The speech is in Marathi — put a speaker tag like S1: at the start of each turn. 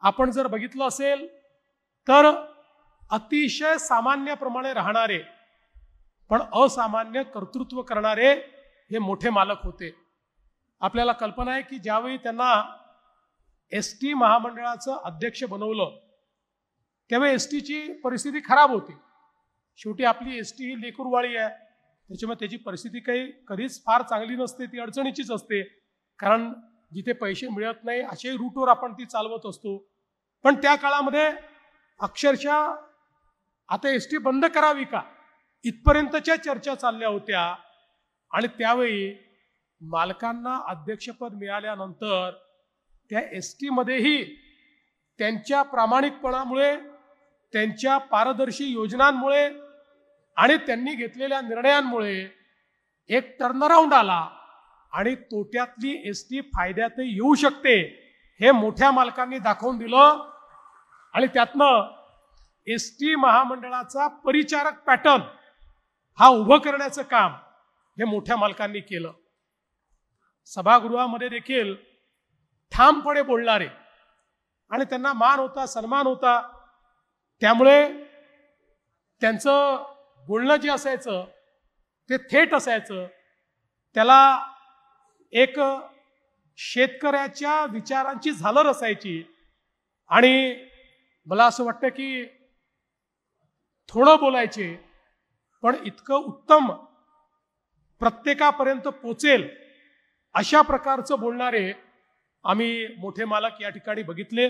S1: आपण जर बघितलं असेल तर अतिशय सामान्यप्रमाणे राहणारे पण असामान्य कर्तृत्व करणारे हे मोठे मालक होते। आपल्याला कल्पना आहे की ज्यावेळी त्यांना एसटी महामंडळाचं अध्यक्ष बनवलं त्यावेळी एसटीची परिस्थिती खराब होती। शेवटी आपली एसटी ही लेकरूवाळी आहे, त्याच्यामुळे त्याची परिस्थिती काही कधीच फार चांगली नसते, ती अडचणीचीच असते, कारण जिथे पैसे मिळत नाही अशाही रूटवर आपण ती चालवत असतो। पण त्या काळामध्ये अक्षरशः आता एसटी बंद करावी का इथपर्यंतच्या चर्चा चालल्या होत्या। आणि त्यावेळी मालकांना अध्यक्षपद मिळाल्यानंतर त्या एसटी मध्येही त्यांच्या प्रामाणिकपणामुळे, त्यांच्या पारदर्शी योजनांमुळे आणि त्यांनी घेतलेल्या निर्णयांमुळे एक टर्नअराउंड आला आणि तोट्यातली एसटी फायद्यात येऊ शकते हे मोठ्या मालकांनी दाखवून दिलं। आणि त्यातनं एसटी महामंडळाचा परिचारक पॅटर्न हा उभं करण्याचं काम हे मोठ्या मालकांनी केलं। सभागृहामध्ये देखील ठामपणे बोलणारे आणि त्यांना मान होता, सन्मान होता, त्यामुळे त्यांचं बोलणं जे असायचं ते थेट असायचं, त्याला एक शेतकऱ्याच्या विचारांची झालर असायची। आणि मला असं वाटतं की थोडं बोलायचे पण इतकं उत्तम प्रत्येकापर्यंत पोचेल अशा प्रकारचं बोलणारे आम्ही मोठे मालक या ठिकाणी बघितले।